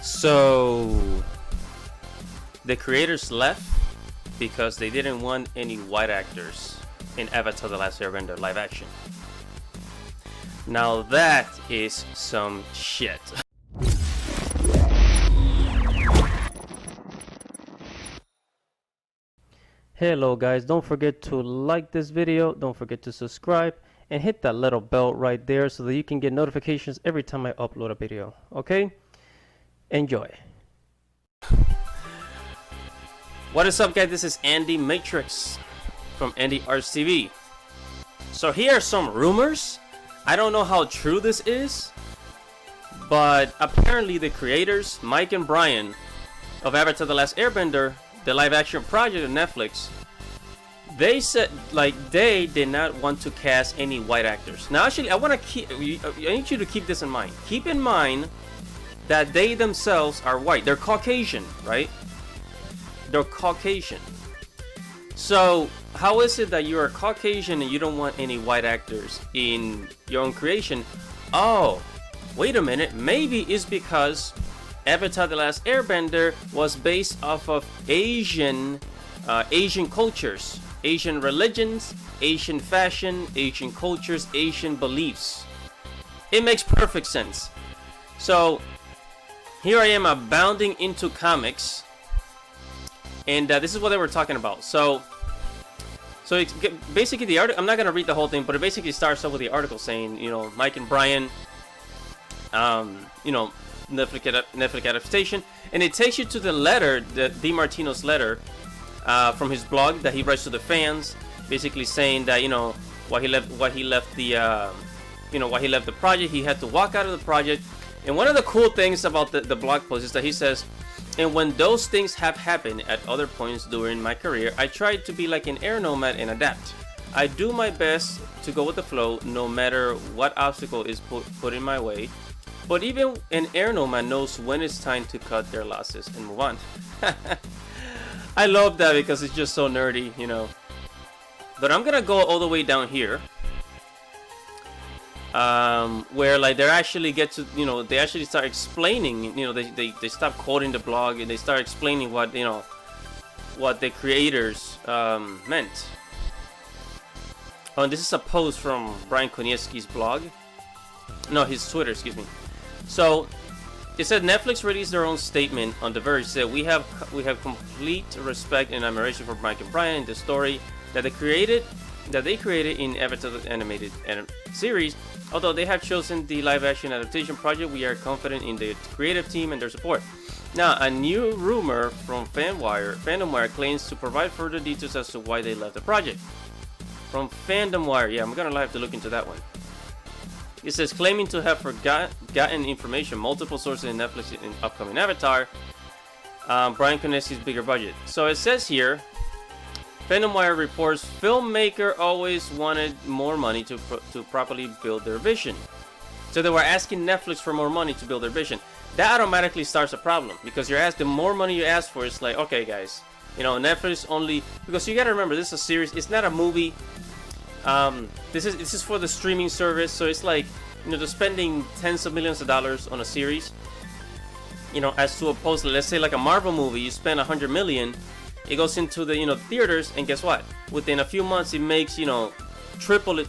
So the creators left because they didn't want any white actors in Avatar: The Last Airbender live action. Now that is some shit. Hello guys, don't forget to like this video, don't forget to subscribe, and hit that little bell right there so that you can get notifications every time I upload a video. Okay? Enjoy. What is up guys, this is Andy Matrix from andyartstv. So here are some rumors. I don't know how true this is, but apparently the creators, Mike and Brian of Avatar: The Last Airbender, the live action project on Netflix, they said they did not want to cast any white actors. Now actually I need you to keep this in mind. Keep in mind that they themselves are white. They're Caucasian, right? They're Caucasian. So how is it that you are Caucasian and you don't want any white actors in your own creation? Oh, wait a minute. Maybe it's because Avatar: The Last Airbender was based off of Asian cultures, Asian religions, Asian fashion, Asian cultures, Asian beliefs. It makes perfect sense. So here I am abounding into comics, and this is what they were talking about. So it's basically the article. I'm not gonna read the whole thing, but it basically starts off with the article saying, you know, Mike and Brian, you know, Netflix adaptation, and it takes you to the letter, the DiMartino's letter from his blog that he writes to the fans, basically saying that, you know, why he left the project. He had to walk out of the project. And one of the cool things about the blog post is that he says, and when those things have happened at other points during my career, I tried to be like an air nomad and adapt. I do my best to go with the flow no matter what obstacle is put in my way. But even an air nomad knows when it's time to cut their losses and move on. I love that because it's just so nerdy, you know. But I'm gonna go all the way down here, where like they actually get to, you know, they actually start explaining, you know, they stop quoting the blog and they start explaining what, you know, what the creators meant. Oh, and this is a post from Brian Konietzki's blog. No, his Twitter, excuse me. So it said Netflix released their own statement on The Verge. Said we have complete respect and admiration for Mike and Brian and the story that they created in Avatar the animated series. Although they have chosen the live action adaptation project, we are confident in the creative team and their support. Now, a new rumor from Fandom Wire claims to provide further details as to why they left the project. From Fandom Wire, yeah, I'm gonna have to look into that one. It says, claiming to have forgotten information, multiple sources in Netflix in upcoming Avatar, Brian Konietzki's bigger budget. So it says here, Fandom Wire reports filmmaker always wanted more money to properly build their vision. So they were asking Netflix for more money to build their vision. That automatically starts a problem because you're asking, the more money you ask for, it's like, okay guys, you know, Netflix only, because you gotta remember, this is a series, it's not a movie. This is for the streaming service, so it's like, you know, they're spending tens of millions of dollars on a series, you know, as to opposed to, let's say, like a Marvel movie, you spend 100 million, it goes into the, you know, theaters, and guess what? Within a few months, it makes, you know, triple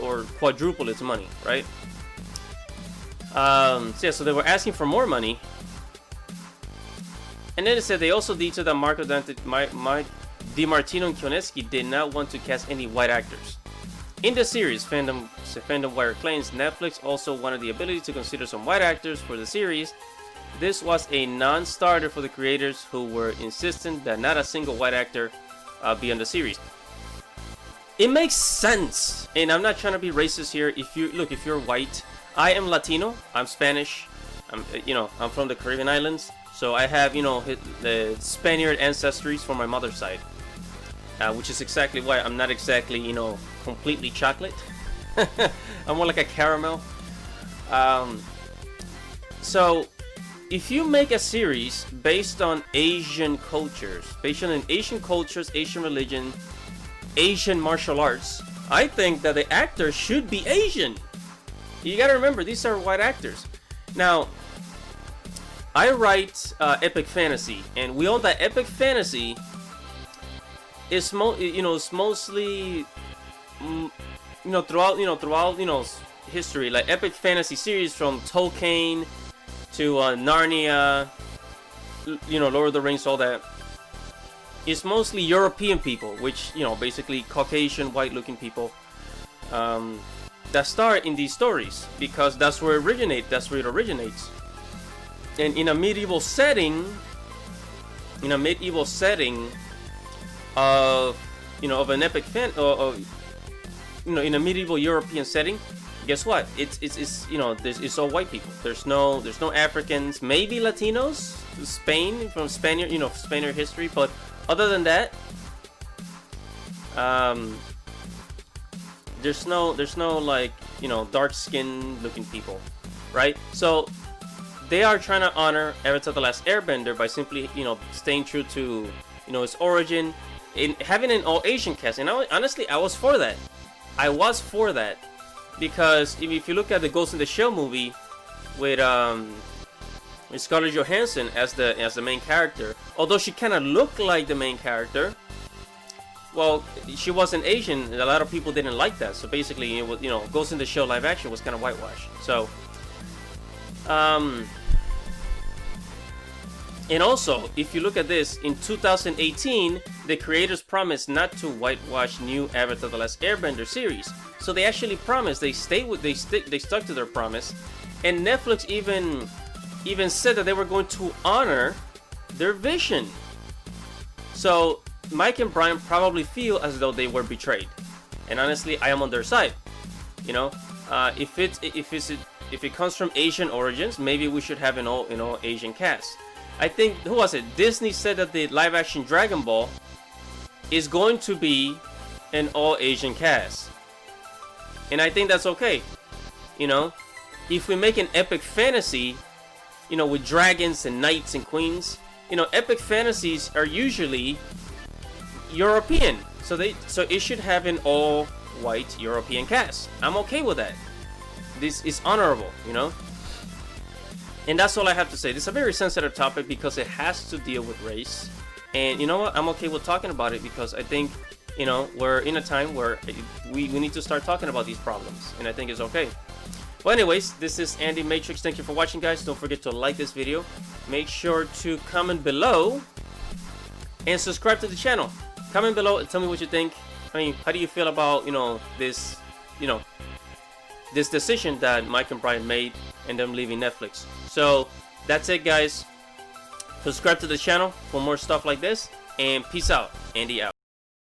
or quadruple its money, right? So yeah, so they were asking for more money, and then it said they also detailed that Mike DiMartino and Konietzki did not want to cast any white actors in the series. Fandom Wire claims Netflix also wanted the ability to consider some white actors for the series. This was a non-starter for the creators, who were insistent that not a single white actor be on the series. It makes sense, and I'm not trying to be racist here. If you're white, I am Latino, I'm Spanish, I'm from the Caribbean islands, so I have, you know, the Spaniard ancestries from my mother's side. Which is exactly why I'm not exactly, you know, completely chocolate. I'm more like a caramel. So if you make a series based on Asian cultures, Asian religion, Asian martial arts, I think that the actors should be Asian. You gotta remember, these are white actors. Now, I write epic fantasy, and we all that epic fantasy is it's mostly throughout history, like epic fantasy series from Tolkien to Narnia, Lord of the Rings, all that. It's mostly European people, which basically Caucasian, white-looking people, that star in these stories, because that's where it originates. And in a medieval setting, of of an epic in a medieval European setting, guess what? It's all white people. There's no Africans, maybe Latinos, Spain, from Spaniard Spaniard history, but other than that, there's no like dark skinned looking people, right? So they are trying to honor Avatar: The Last Airbender by simply staying true to its origin, in having an all Asian cast. And honestly, I was for that. Because if you look at the Ghost in the Shell movie with Scarlett Johansson as the main character, although she kind of looked like the main character, well, she wasn't Asian, and a lot of people didn't like that. So basically, it was, Ghost in the Shell live action was kind of whitewashed. So, and also, if you look at this, in 2018, the creators promised not to whitewash new Avatar: The Last Airbender series. So they actually promised. They stuck to their promise, and Netflix even said that they were going to honor their vision. So Mike and Bryan probably feel as though they were betrayed, and honestly, I am on their side. If it comes from Asian origins, maybe we should have an all Asian cast. I think, who was it? Disney said that the live action Dragon Ball is going to be an all Asian cast, and I think that's okay. If we make an epic fantasy, with dragons and knights and queens, epic fantasies are usually European, so it should have an all white European cast. I'm okay with that. This is honorable, And that's all I have to say. This is a very sensitive topic because it has to deal with race. And you know what? I'm okay with talking about it because I think, we're in a time where we need to start talking about these problems. And I think it's okay. Well, anyways, this is Andy Matrix. Thank you for watching, guys. Don't forget to like this video. Make sure to comment below and subscribe to the channel. Comment below and tell me what you think. I mean, how do you feel about, this decision that Mike and Bryan made and them leaving Netflix? So that's it, guys. Subscribe to the channel for more stuff like this, and peace out. Andy out.